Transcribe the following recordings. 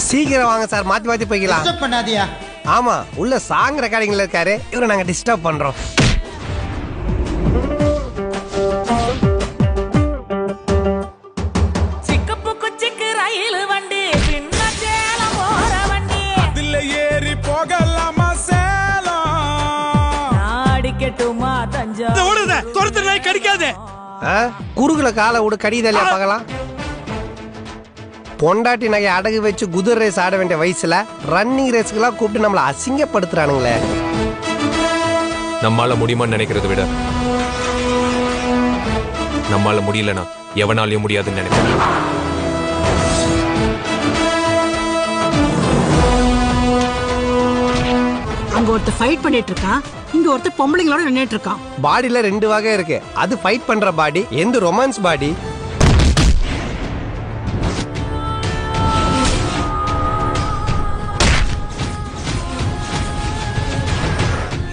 சீக்கிரம் வாங்க சார், மாத்தி மாத்தி போய்க்கலாம். டிஸ்டர்ப் பண்ணாதியா? ஆமா, உள்ள சாங் ரெக்கார்டிங்ல இருக்காரு, இவரை நாங்க டிஸ்டர்ப் பண்றோம். சிக்கப்பு குச்சிக்கு ரயில் வண்டி, பின்ன சேலம் போற வண்டி, அதுல ஏறி போகலாமா சேலம்? நாடிக்கட்டுமா தஞ்சா? ஓடுத துரத்து நாய் கடிக்காதே. குறுகுல காலை விடு, கடிதலையா பார்க்கலாம். பொண்டாட்டி நகை அடகு வச்சு குதிரை ரேஸ் ஆட வேண்டிய வயசுல ரன்னிங் ரேஸ்க்குலாம் கூப்பிட்டு நம்மள அசிங்கப்படுத்துறானுங்களே. நம்மால முடியுமான்னு நினைக்கிறத விட நம்மால முடியலனா எவனாலையும் முடியாதுன்னு நினைக்கிறேன். அங்க ஒருத்தர் ஃபைட் பண்ணிட்டு இருக்கான், இங்க ஒருத்தர் பொம்பளைங்களோட நின்னுட்டு இருக்கான். பாடியில 2 வகை இருக்கு. அது ஃபைட் பண்ற பாடி, எந்த ரொமான்ஸ் பாடி.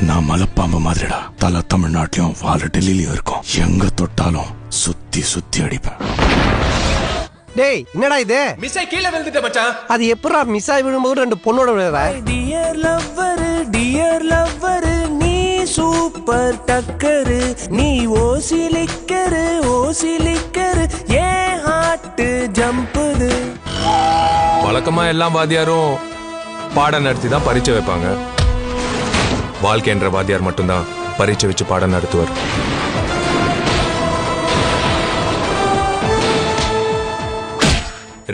நான் மலைப்பாம்பு மாதிரிடா. தலை தமிழ்நாட்டிலும் வாழ டெல்லியிலும் இருக்கும். எங்க தொட்டாலும் சுத்தி சுத்தி அடிப்பேன். டேய், என்னடா இது? மிஸ்ஸை கீழே விழுந்துட்ட மச்சான். அது எப்படா மிஸ் ஆகி விழும்போது 2 பொண்ணோட விழுற? டியர் லவ்வர் நீ சூப்பர் டக்கரு, நீ ஓசிலிக்கரு ஏன் ஹார்ட் ஜம்புது. வழக்கமா எல்லாம் வாத்தியாரும் பாடம் நடத்தி தான் பரீட்சை வைப்பாங்க. வாழ்க்கை என்ற வாத்தியார் மட்டும்தான் பரீட்சை வச்சு பாடம் நடத்துவார்.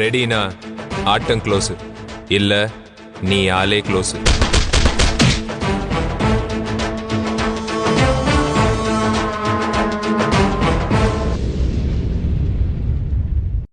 ரெடினா ஆட்டம் க்ளோஸ், இல்ல நீ ஆளே க்ளோஸ்.